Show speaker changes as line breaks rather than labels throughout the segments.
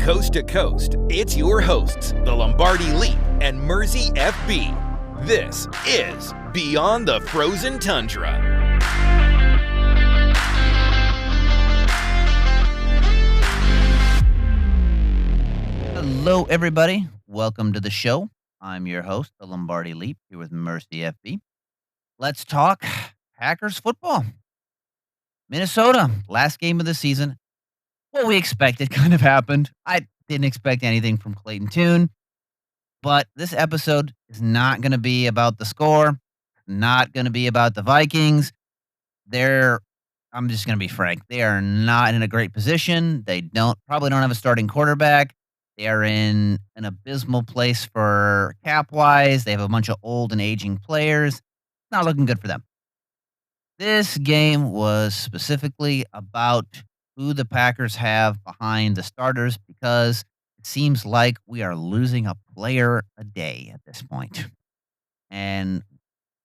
coast to coast, it's your hosts, the Lombardi Leap and Mersey FB. This is Beyond the Frozen Tundra.
Hello, everybody. Welcome to the show. I'm your host, the Lombardi Leap, here with Mersey FB. Let's talk Packers football. Minnesota, last game of the season. What we expected kind of happened. I didn't expect anything from Clayton Tune, but this episode is not going to be about the score, not going to be about the Vikings. I'm just going to be frank, they are not in a great position. They probably don't have a starting quarterback. They are in an abysmal place for cap-wise. They have a bunch of old and aging players. Not looking good for them. This game was specifically about who the Packers have behind the starters because it seems like we are losing a player a day at this point. And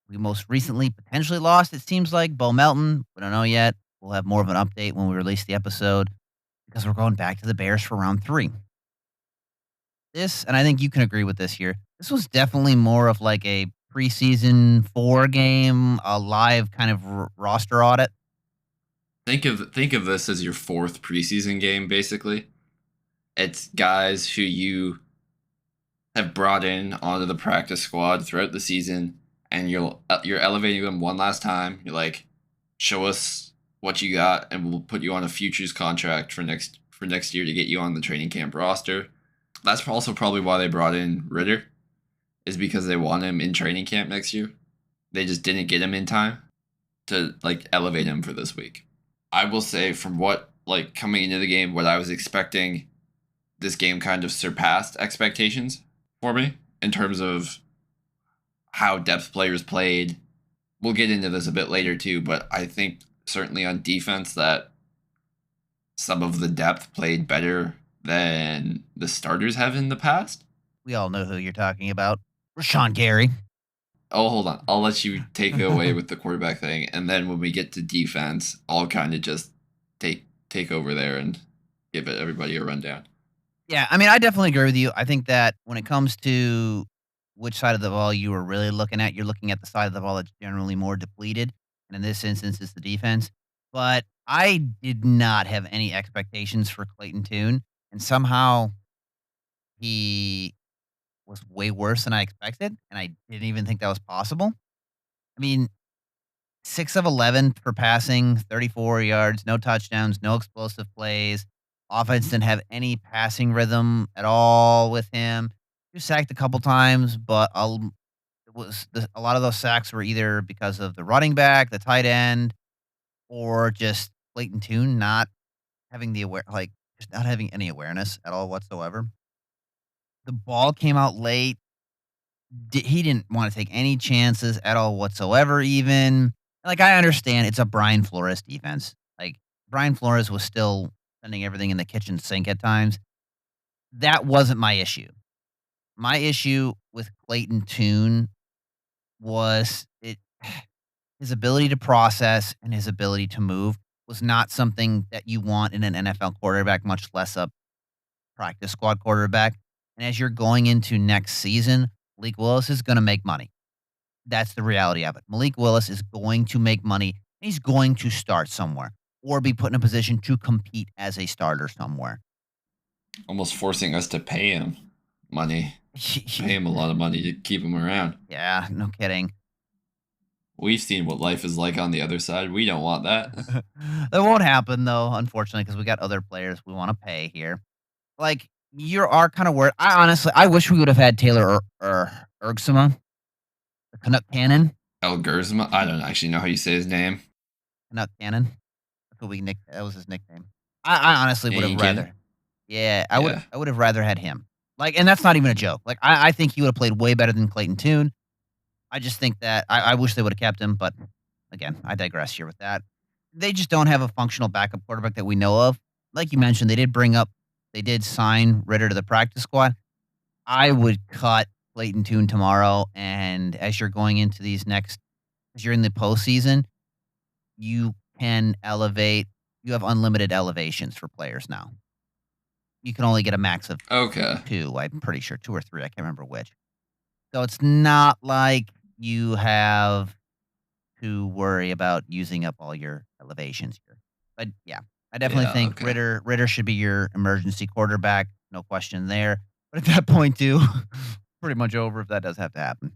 we most recently potentially lost, it seems like, Bo Melton. We don't know yet. We'll have more of an update when we release the episode because we're going back to the Bears for round 3. This, and I think you can agree with this here, this was definitely more of like a preseason 4 game, a live kind of roster audit.
Think of this as your 4th preseason game, basically. It's guys who you have brought in onto the practice squad throughout the season, and you're elevating them one last time. You're like, show us what you got, and we'll put you on a futures contract for next year to get you on the training camp roster. That's also probably why they brought in Ritter, is because they want him in training camp next year. They just didn't get him in time to elevate him for this week. I will say, from what coming into the game, what I was expecting, this game kind of surpassed expectations for me in terms of how depth players played. We'll get into this a bit later too, but I think certainly on defense that some of the depth played better than the starters have in the past.
We all know who you're talking about. Rashawn Gary.
Oh, hold on. I'll let you take it away with the quarterback thing, and then when we get to defense, I'll kind of just take over there and give everybody a rundown.
Yeah, I mean, I definitely agree with you. I think that when it comes to which side of the ball you were really looking at, you're looking at the side of the ball that's generally more depleted, and in this instance, it's the defense. But I did not have any expectations for Clayton Tune, and somehow he was way worse than I expected, and I didn't even think that was possible. I mean, 6 of 11 for passing, 34 yards, no touchdowns, no explosive plays. Offense didn't have any passing rhythm at all with him. He was sacked a couple times, but a lot of those sacks were either because of the running back, the tight end, or just Clayton Tune not having just not having any awareness at all whatsoever. The ball came out late. He didn't want to take any chances at all whatsoever even. I understand it's a Brian Flores defense. Brian Flores was still sending everything in the kitchen sink at times. That wasn't my issue. My issue with Clayton Tune was his ability to process and his ability to move was not something that you want in an NFL quarterback, much less a practice squad quarterback. And as you're going into next season, Malik Willis is going to make money. That's the reality of it. Malik Willis is going to make money. He's going to start somewhere or be put in a position to compete as a starter somewhere.
Almost forcing us to pay him money. Pay him a lot of money to keep him around.
Yeah, no kidding.
We've seen what life is like on the other side. We don't want that.
That won't happen, though, unfortunately, because we got other players we want to pay here. You are kind of worried. I wish we would have had Taylor Ergsima, the Canuck Cannon.
El Gersma? I don't actually know how you say his name.
Canuck Cannon. That was his nickname. I honestly would have rather. Yeah, I would have rather had him. And that's not even a joke. I think he would have played way better than Clayton Tune. I just think that I wish they would have kept him, but again, I digress here with that. They just don't have a functional backup quarterback that we know of. Like you mentioned, they did sign Ritter to the practice squad. I would cut Clayton Tune tomorrow, and as you're going into as you're in the postseason, you can elevate. You have unlimited elevations for players now. You can only get a max of
Okay.
2, I'm pretty sure, 2 or 3, I can't remember which. So it's not like you have to worry about using up all your elevations here. But, yeah, I definitely
Yeah,
think
okay.
Ritter should be your emergency quarterback, no question there. But at that point too, pretty much over if that does have to happen.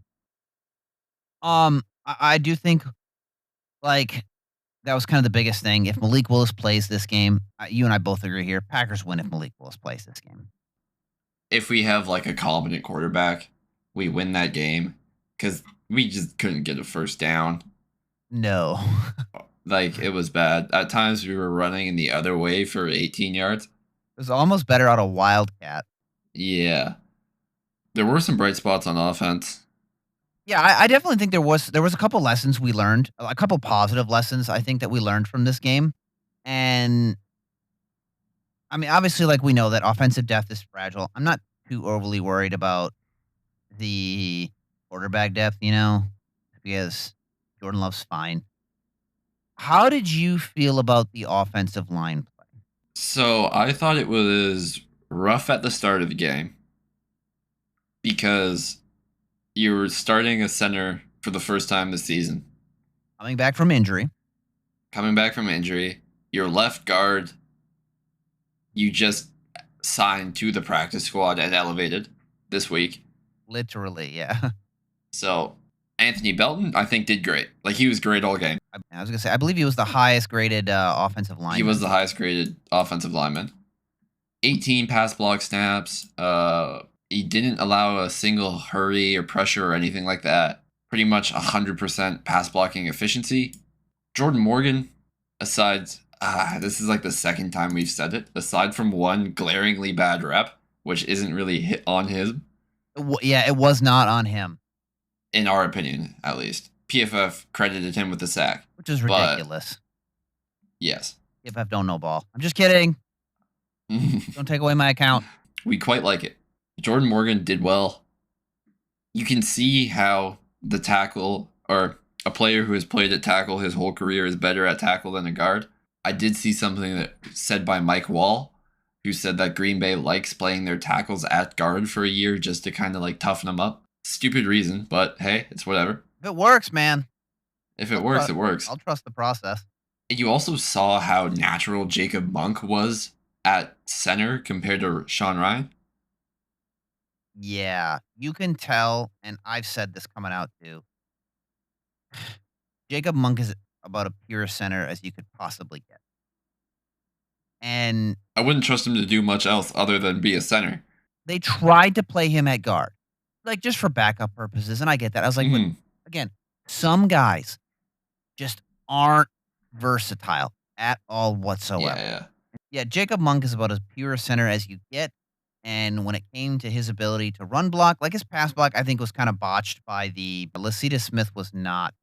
I do think, like, that was kind of the biggest thing. If Malik Willis plays this game, you and I both agree here, Packers win if Malik Willis plays this game.
If we have like a competent quarterback, we win that game because we just couldn't get a first down.
No.
Like it was bad. At times we were running in the other way for 18 yards.
It was almost better out of Wildcat.
Yeah. There were some bright spots on offense.
Yeah, I definitely think there was a couple lessons we learned, a couple positive lessons I think that we learned from this game. And I mean, obviously, like we know that offensive depth is fragile. I'm not too overly worried about the quarterback depth, because Jordan Love's fine. How did you feel about the offensive line play?
So I thought it was rough at the start of the game because you were starting a center for the first time this season.
Coming back from injury.
Coming back from injury, your left guard, you just signed to the practice squad and elevated this week.
Literally, yeah.
So Anthony Belton, I think, did great. Like he was great all game.
I was gonna say, I believe he was the highest graded offensive lineman.
He was the highest graded offensive lineman. 18 pass block snaps. He didn't allow a single hurry or pressure or anything like that. Pretty much 100% pass blocking efficiency. Jordan Morgan, this is like the second time we've said it. Aside from one glaringly bad rep, which isn't really hit on him.
Yeah, it was not on him.
In our opinion, at least. PFF credited him with the sack.
Which is ridiculous.
Yes.
PFF don't know ball. I'm just kidding. Don't take away my account.
We quite like it. Jordan Morgan did well. You can see how the tackle, or a player who has played at tackle his whole career, is better at tackle than a guard. I did see something that said by Mike Wall, who said that Green Bay likes playing their tackles at guard for a year just to kind of like toughen them up. Stupid reason, but hey, it's whatever.
If it works, man.
If it works, it works.
I'll trust the process.
And you also saw how natural Jacob Monk was at center compared to Sean Ryan.
Yeah, you can tell, and I've said this coming out too. Jacob Monk is about a pure center as you could possibly get. And
I wouldn't trust him to do much else other than be a center.
they tried to play him at guard, like just for backup purposes, and I get that. I was like, but again, some guys just aren't versatile at all whatsoever. Yeah, Jacob Monk is about as pure a center as you get. And when it came to his ability to run block, like his pass block, I think was kind of botched by Lasita Smith was not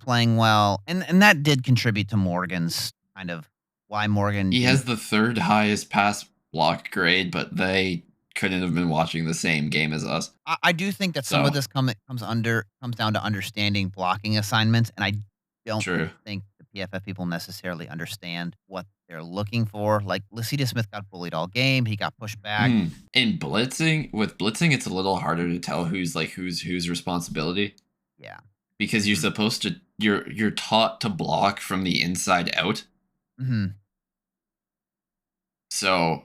playing well. And that did contribute to Morgan's kind of why Morgan.
He has the third highest pass block grade, but they couldn't have been watching the same game as us.
I do think that some of this comes down to understanding blocking assignments, and I don't think the PFF people necessarily understand what they're looking for. Like Lasita Smith got bullied all game; he got pushed back.
In blitzing, it's a little harder to tell who's responsibility.
Yeah,
because you're supposed to you're taught to block from the inside out.
Mm-hmm.
So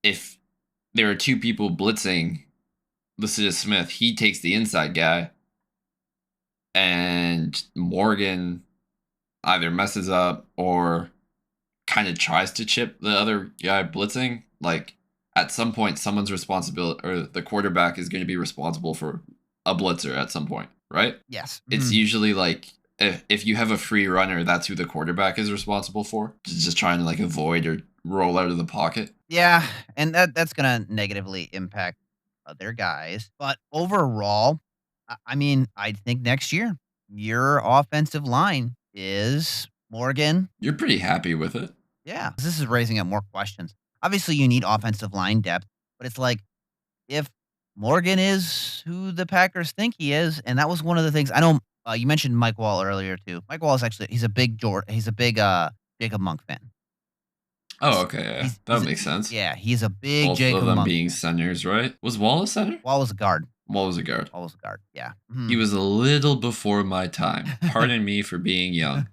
if there are two people blitzing Lasita Smith, he takes the inside guy, and Morgan either messes up or kind of tries to chip the other guy blitzing. Like at some point, someone's responsibility, or the quarterback is going to be responsible for a blitzer at some point, right?
Yes.
It's usually like if you have a free runner, that's who the quarterback is responsible for. Just trying to like avoid or roll out of the pocket.
Yeah, and that's gonna negatively impact other guys. But overall, I mean, I think next year your offensive line is Morgan.
You're pretty happy with it.
Yeah, this is raising up more questions. Obviously, you need offensive line depth, but it's like if Morgan is who the Packers think he is, and that was one of the things. I know you mentioned Mike Wall earlier too. Mike Wall is actually he's a big Jacob Monk fan.
Oh, okay, yeah. That would make sense.
Yeah, he's a big
Both of
Jacob
them
Monk
being
fan.
centers, right? Was Wall a center?
Wall was a guard.
Wall was a guard.
Wall was a guard. Yeah.
He
Mhm.
was a little before my time. Pardon me for being young.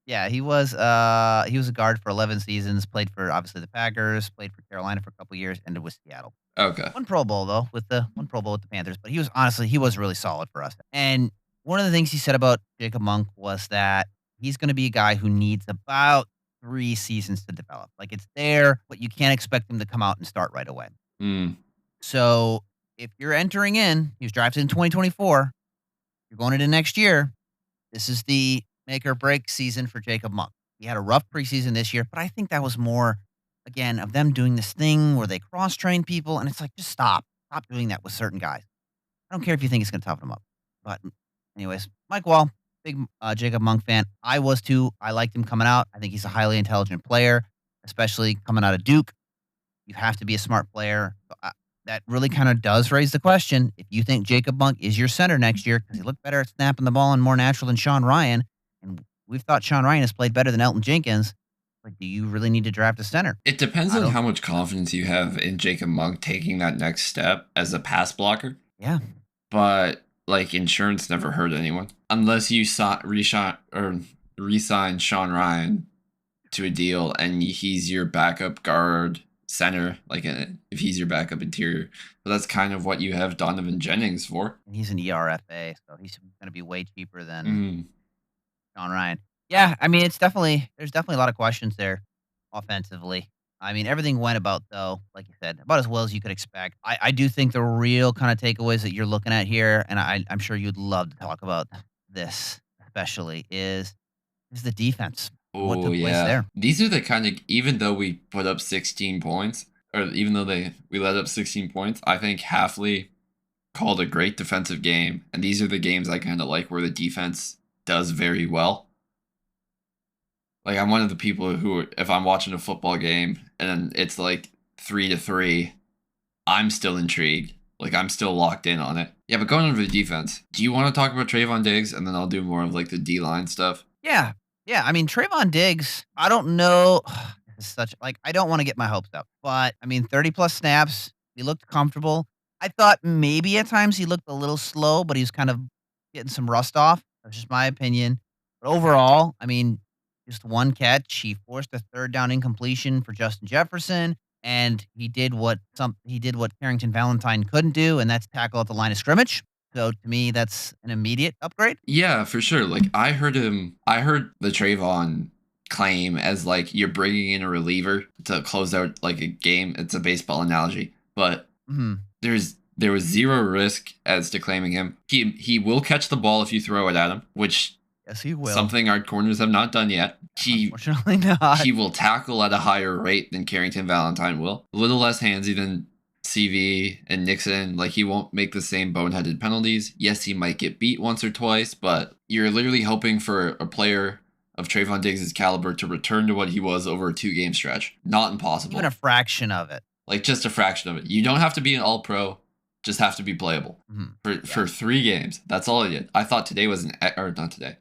Yeah, he was a guard for 11 seasons, played for obviously the Packers, played for Carolina for a couple years, ended with Seattle.
Okay.
One Pro Bowl though, one Pro Bowl with the Panthers, but he was really solid for us. And one of the things he said about Jacob Monk was that he's going to be a guy who needs about 3 seasons to develop. Like it's there, but you can't expect him to come out and start right away.
Mm.
So, if you're entering in, he was drafted in 2024, you're going into next year, this is the make or break season for Jacob Monk. He had a rough preseason this year, but I think that was more, again, of them doing this thing where they cross train people, and it's like, just stop. Stop doing that with certain guys. I don't care if you think it's going to toughen them up. But, anyways, Mike Wall, big Jacob Monk fan. I was too. I liked him coming out. I think he's a highly intelligent player, especially coming out of Duke. You have to be a smart player. So that really kind of does raise the question. If you think Jacob Monk is your center next year because he looked better at snapping the ball and more natural than Sean Ryan, and we've thought Sean Ryan has played better than Elton Jenkins, like, do you really need to draft a center?
It depends on how much confidence you have in Jacob Monk taking that next step as a pass blocker.
Yeah.
But like insurance never hurt anyone unless you re-sign Sean Ryan to a deal and he's your backup guard center, like if he's your backup interior. But that's kind of what you have Donovan Jennings for.
And he's an ERFA, so he's going to be way cheaper than
Mm.
Sean Ryan. Yeah, I mean, there's definitely a lot of questions there offensively. I mean, everything went about, though, like you said, about as well as you could expect. I do think the real kind of takeaways that you're looking at here, and I'm sure you'd love to talk about this, especially, is the defense. What took place there?
These are the kind of, even though we put up 16 points, or even though we let up 16 points, I think Halfley called a great defensive game, and these are the games I kind of like where the defense does very well. Like, I'm one of the people who, if I'm watching a football game and it's like 3-3, I'm still intrigued. Like, I'm still locked in on it. Yeah, but going over the defense, do you want to talk about Trayvon Diggs, and then I'll do more of like the D-line stuff?
Yeah. Yeah, I mean, Trayvon Diggs, I don't know. I don't want to get my hopes up, but I mean, 30+ snaps, he looked comfortable. I thought maybe at times he looked a little slow, but he was kind of getting some rust off. That's just my opinion. But overall, I mean, just one catch. He forced a third down incompletion for Justin Jefferson, and he did what Carrington Valentine couldn't do, and that's tackle at the line of scrimmage. So to me, that's an immediate upgrade.
Yeah, for sure. Like I heard the Trayvon claim as like you're bringing in a reliever to close out like a game. It's a baseball analogy, but there was zero risk as to claiming him. He will catch the ball if you throw it at him, which
yes, he will.
Something our corners have not done yet.
Unfortunately not.
He will tackle at a higher rate than Carrington Valentine will. A little less handsy than CV and Nixon. Like, he won't make the same boneheaded penalties. Yes, he might get beat once or twice, but you're literally hoping for a player of Trayvon Diggs' caliber to return to what he was over a 2-game stretch. Not impossible.
Even a fraction of it.
Like, just a fraction of it. You don't have to be an all-pro. Just have to be playable for 3 games. That's all I did. I thought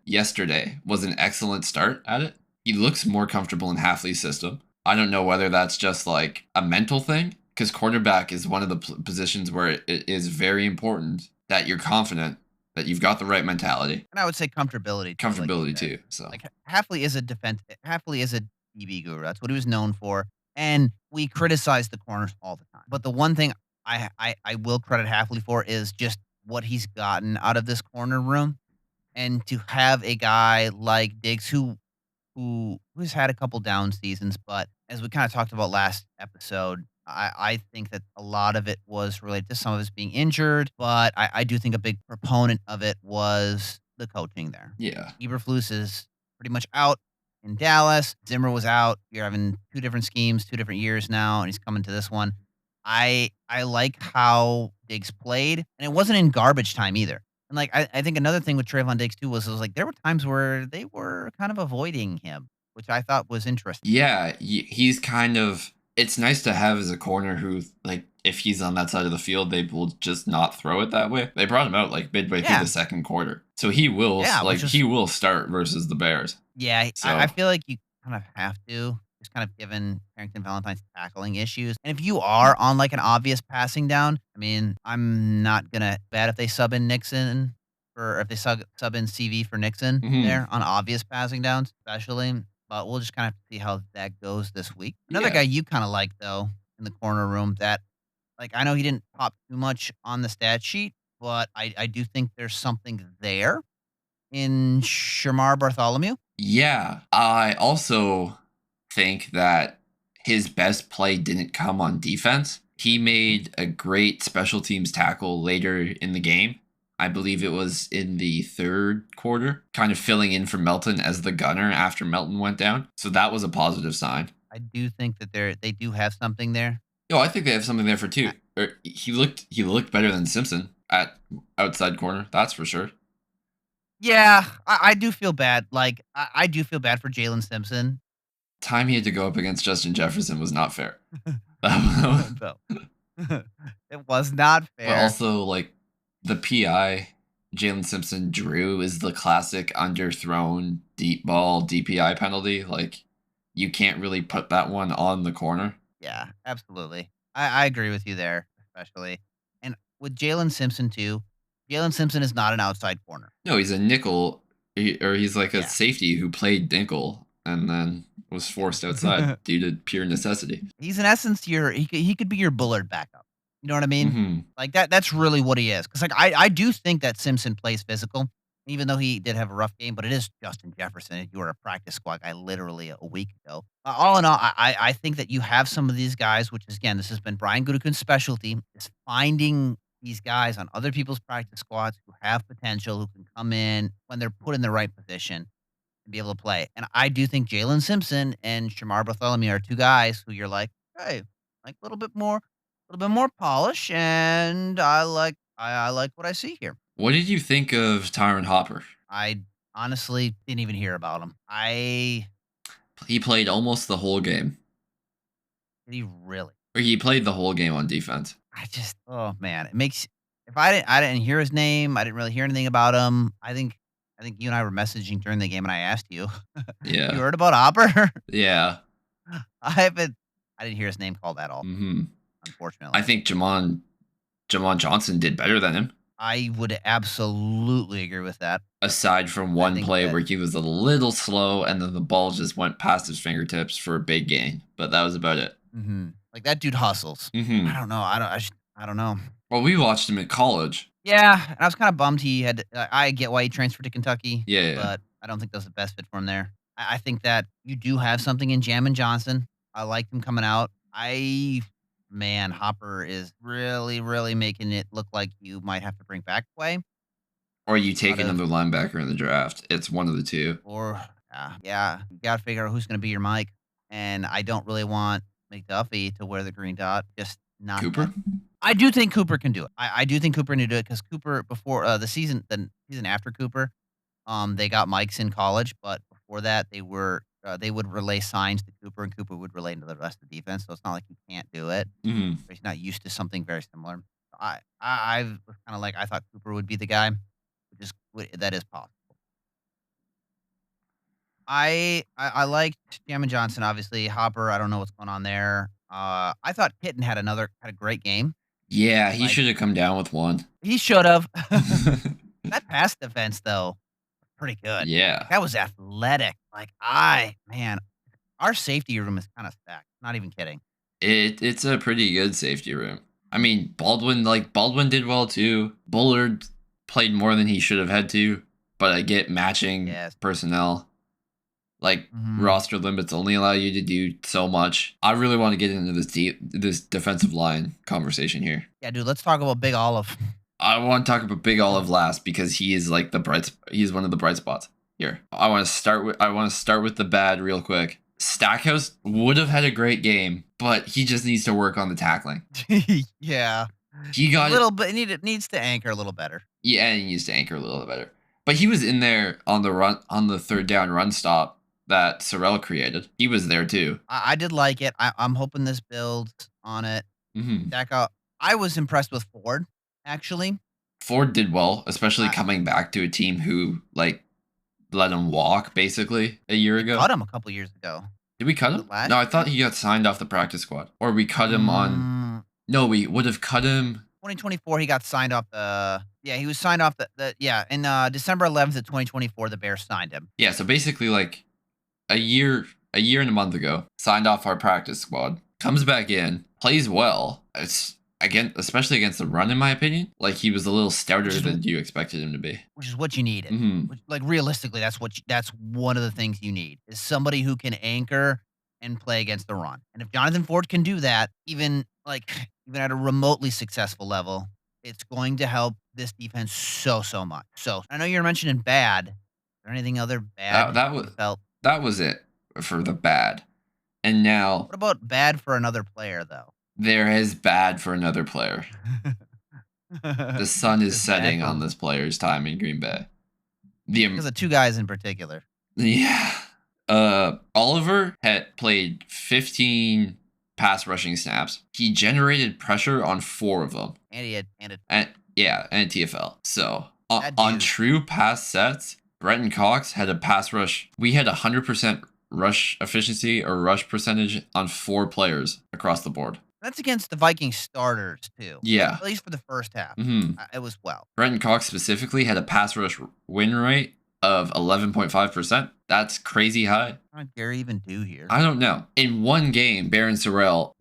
yesterday was an excellent start at it. He looks more comfortable in Halfley's system. I don't know whether that's just like a mental thing, because cornerback is one of the positions where it is very important that you're confident that you've got the right mentality.
And I would say comfortability.
Comfortability too. So
like Halfley is a DB guru. That's what he was known for. And we criticize the corners all the time. But the one thing I will credit Halfley for is just what he's gotten out of this corner room, and to have a guy like Diggs who's had a couple down seasons, but as we kind of talked about last episode, I think that a lot of it was related to some of us being injured, but I do think a big proponent of it was the coaching there.
Yeah.
Eberflus is pretty much out in Dallas. Zimmer was out. You're having 2 different schemes, 2 different years now, and he's coming to this one. I like how Diggs played, and it wasn't in garbage time either. And like I think another thing with Trayvon Diggs too was like there were times where they were kind of avoiding him, which I thought was interesting.
Yeah, he's kind of. It's nice to have as a corner who, like, if he's on that side of the field, they will just not throw it that way. They brought him out like midway through the second quarter, so he will he will start versus the Bears.
Yeah, so I feel like you kind of have to. just kind of given Carrington Valentine's tackling issues. And if you are on like an obvious passing down, I mean, I'm not gonna bet if they sub in Nixon or if they sub in CV for Nixon
Hmm.
there on obvious passing downs, especially. But we'll just kind of see how that goes this week. Another
Yeah.
guy you kind of like though in the corner room that like I know he didn't pop too much on the stat sheet, but I do think there's something there in Shamar Bartholomew.
Yeah. I also think that his best play didn't come on defense. He made a great special teams tackle later in the game. I believe it was in the third quarter, kind of filling in for Melton as the gunner after Melton went down. So that was a positive sign.
I do think that they do have something there.
No, I think they have something there for
I
two. He looked better than Simpson at outside corner. That's for sure.
Yeah, I do feel bad, like, I do feel bad for Jalen Simpson.
Time he had to go up against Justin Jefferson was not fair.
No. It was not
But
fair.
also, like, the PI Jalen Simpson drew is the classic underthrown deep ball DPI penalty. Like, you can't really put that one on the corner.
Yeah, absolutely. I agree with you there, especially. And with Jalen Simpson too, Jalen Simpson is not an outside corner.
No, he's a nickel, or he's like a
Yeah.
safety who played nickel and then was forced outside due to pure necessity.
He's in essence he could be your Bullard backup. You know what I mean?
Hmm.
Like that's really what he is. Because like I do think that Simpson plays physical, even though he did have a rough game. But it is Justin Jefferson. And you were a practice squad guy literally a week ago. All in all, I think that you have some of these guys, which is again, this has been Brian Gutekunst's specialty, is finding these guys on other people's practice squads who have potential, who can come in when they're put in the right position and be able to play. And I do think Jalen Simpson and Shamar Bartholomew are two guys who you're like, hey, like a little bit more polish, and I like what I see here.
What did you think of Tyron Hopper?
I honestly didn't even hear about him. I
He played almost the whole game.
did he really?
Or he played the whole game on defense.
I just oh man, it makes if I didn't hear his name, I didn't really hear anything about him. I think you and I were messaging during the game, and I asked you, you
Yeah.
heard about Hopper?
Yeah.
I haven't. I didn't hear his name called at all,
Hmm. I
unfortunately.
think Jamon Johnson did better than him.
I would absolutely agree with that.
Aside from
I
one
think
play
that
where he was a little slow and then the ball just went past his fingertips for a big gain. But that was about it.
like that dude hustles.
Hmm.
I don't know. I don't know.
Well, we watched him at college.
Yeah, and I was kind of bummed he had. I get why he transferred to Kentucky,
Yeah.
but I don't think that was the best fit for him there. I think that you do have something in Jamin Johnson. I like him coming out. Man, Hopper is really, really making it look like you might have to bring back play
Or you take
out of,
another linebacker in the draft. It's one of the two.
or yeah, you got to figure out who's going to be your Mike. And I don't really want McDuffie to wear the green dot. Just not that.
Cooper?
I do think Cooper can do it. I do think Cooper can do it because Cooper before the season after Cooper, they got Mikes in college, but before that they would relay signs to Cooper, and Cooper would relay to the rest of the defense. So it's not like he can't do it.
Hmm.
Or he's not used to something very similar. I was kind of like I thought Cooper would be the guy, that is possible. I liked Jamin Johnson, obviously. Hopper, I don't know what's going on there. I thought Kitten had a great game.
Yeah, he
Like
should have come down with one.
he should have. That pass defense though, pretty good.
Yeah.
That was athletic. Like man, our safety room is kind of stacked. Not even kidding.
It's a pretty good safety room. I mean, Baldwin did well too. Bullard played more than he should have had to, but I get matching
Yes.
personnel. Like
Mhm.
roster limits only allow you to do so much. I really want to get into this defensive line conversation here.
Yeah, dude. Let's talk about Big Olive.
I want to talk about Big Olive last because he is like he's one of the bright spots here. I want to start with the bad real quick. Stackhouse would have had a great game, but he just needs to work on the tackling.
Yeah,
He
a
got
little bit. Needs to anchor a little better.
Yeah, and he needs to anchor a little better. But he was in there on the third down run stop that Sorrell created. He was there too.
I did like it. I'm hoping this builds on it.
Hmm.
I was impressed with Ford, actually.
Ford did well, especially
I
coming back to a team who like let him walk basically a year ago.
Cut him a couple years ago.
Did we cut
Was
him?
it last
No, I thought
year?
he got signed off the practice squad. Or we cut him on. No, we would have cut him.
2024, he got signed off he was signed off in, December 11th of 2024, the Bears signed him.
Yeah, so basically like a year and a month ago, signed off our practice squad, comes back in, plays well. It's again, especially against the run, in my opinion. Like he was a little stouter than you expected him to be.
Which is what you needed.
Mhm.
Like, realistically, that's one of the things you need, is somebody who can anchor and play against the run. And if Jonathan Ford can do that, even, like, even at a remotely successful level, it's going to help this defense so much. So, I know you're mentioning bad. Is there anything other bad
That
you
was
felt?
that was it for the bad. And now
What about bad for another player, though?
there is bad for another player. The sun is
Just bad
setting on
for
this player's time in Green Bay. The
because of 2 guys in particular.
Yeah. Oliver had played 15 pass rushing snaps. He generated pressure on 4 of them.
And he had and
And and TFL. So
That
on
dude.
true pass sets, Brenton Cox had a pass rush. We had 100% rush efficiency or rush percentage on 4 players across the board.
That's against the Vikings starters too.
Yeah.
At least for the first half.
hmm
It was well.
Brenton Cox specifically had a pass rush win rate of 11.5%. That's crazy high.
What did Gary even do here?
I don't know. In one game, Baron Sorrell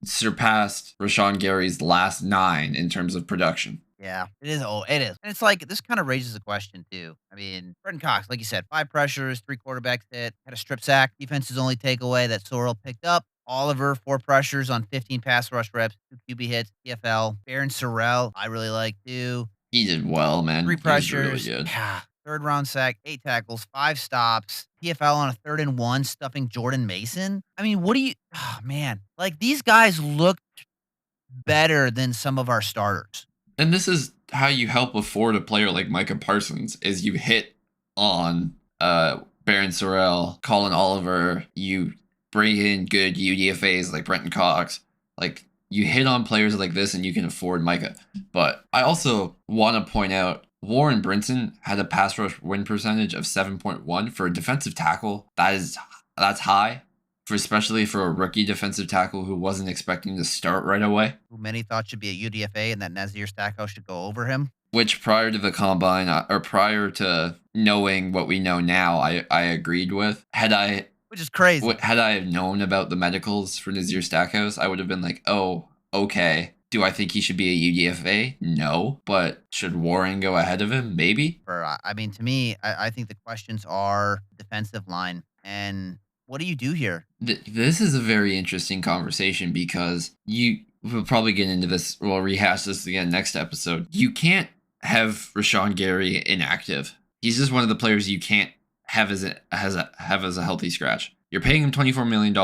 surpassed Rashawn Gary's last 9 in terms of production.
Yeah, it is. Oh, it is. And it's like, this kind of raises a question too. I mean, Brenton Cox, like you said, 5 pressures, 3 quarterbacks hit, had a strip sack. Defense's only takeaway that Sorrell picked up. Oliver, 4 pressures on 15 pass rush reps, 2 QB hits, TFL. Baron Sorrell, I really like too.
He did well, man.
3
He was
pressures.
really good.
Yeah. 3rd round sack, 8 tackles, 5 stops. TFL on a 3rd and 1, stuffing Jordan Mason. I mean, what do you? Oh man, like these guys looked better than some of our starters.
And this is how you help afford a player like Micah Parsons is you hit on Baron Sorrell, Colin Oliver, you bring in good UDFAs like Brenton Cox. Like you hit on players like this and you can afford Micah. But I also want to point out Warren Brinson had a pass rush win percentage of 7.1 for a defensive tackle. That's high. Especially for a rookie defensive tackle who wasn't expecting to start right away.
Who many thought should be a UDFA and that Nazir Stackhouse should go over him.
Which prior to the combine or prior to knowing what we know now, I agreed with.
Which is crazy.
Had I known about the medicals for Nazir Stackhouse, I would have been like, oh, okay. Do I think he should be a UDFA? No. But should Warren go ahead of him? Maybe.
I mean, to me, I think the questions are defensive line and what do you do here?
This is a very interesting conversation because we'll probably get into this. We'll rehash this again next episode. You can't have Rashawn Gary inactive. He's just one of the players you can't have as a healthy scratch. You're paying him $24 million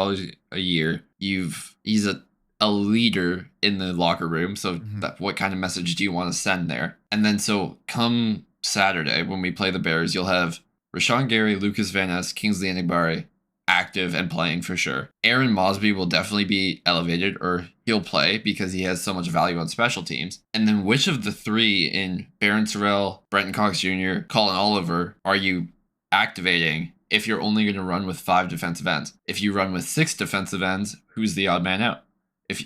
a year. He's a leader in the locker room. So what kind of message do you want to send there? And then so come Saturday when we play the Bears, you'll have Rashawn Gary, Lucas Van Ness, Kingsley Enagbare active and playing for sure. Aaron Mosby will definitely be elevated, or he'll play because he has so much value on special teams. And then which of the 3 in Baron Sorrell, Brenton Cox Jr., Colin Oliver are you activating if you're only going to run with 5 defensive ends? If you run with 6 defensive ends, who's the odd man out? If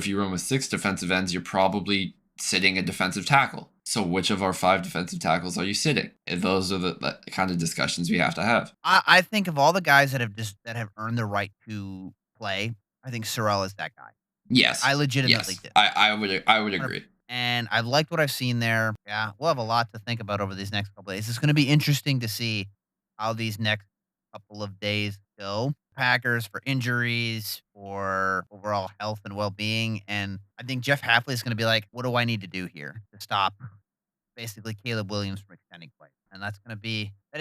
you run with 6 defensive ends, you're probably sitting a defensive tackle. So which of our 5 defensive tackles are you sitting? And those are the kind of discussions we have to have.
I think of all the guys that have earned the right to play, I think Sorrell is that guy.
Yes.
I legitimately did.
I would agree.
And I liked what I've seen there. Yeah, we'll have a lot to think about over these next couple days. It's going to be interesting to see how these next couple of days go. Packers for injuries, for overall health and well-being. And I think Jeff Hafley is going to be like, what do I need to do here to stop basically Caleb Williams from extending play? And that is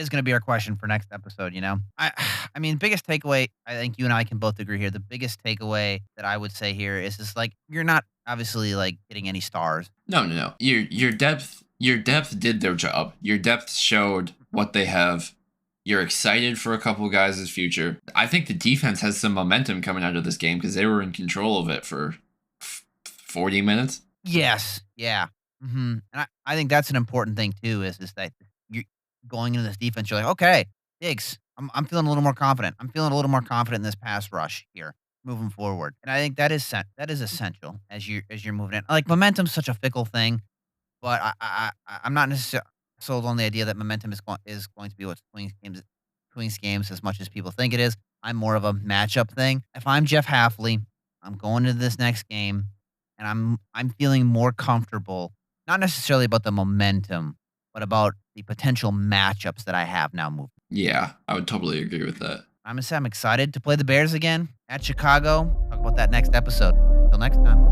going to be our question for next episode, you know? I mean, biggest takeaway, I think you and I can both agree here. The biggest takeaway that I would say here is just like, you're not obviously like getting any stars.
No. Your depth did their job. Your depth showed what they have. You're excited for a couple of guys' future. I think the defense has some momentum coming out of this game because they were in control of it for 40 minutes.
Yes. Yeah. And I think that's an important thing too, is that you're going into this defense, you're like, okay, Diggs, I'm feeling a little more confident. I'm feeling a little more confident in this pass rush here moving forward, and I think that is essential as you're moving in. Like, momentum's such a fickle thing, but I'm not necessarily sold on the idea that momentum is going to be what swings games as much as people think it is. I'm more of a matchup thing. If I'm Jeff Halfley, I'm going into this next game, and I'm feeling more comfortable, not necessarily about the momentum, but about the potential matchups that I have now moving.
Yeah, I would totally agree with that.
I'm gonna say I'm excited to play the Bears again at Chicago. Talk about that next episode. Till next time.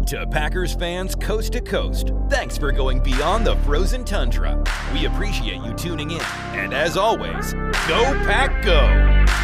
To Packers fans coast to coast, thanks for going beyond the frozen tundra. We appreciate you tuning in. And as always, go Pack Go!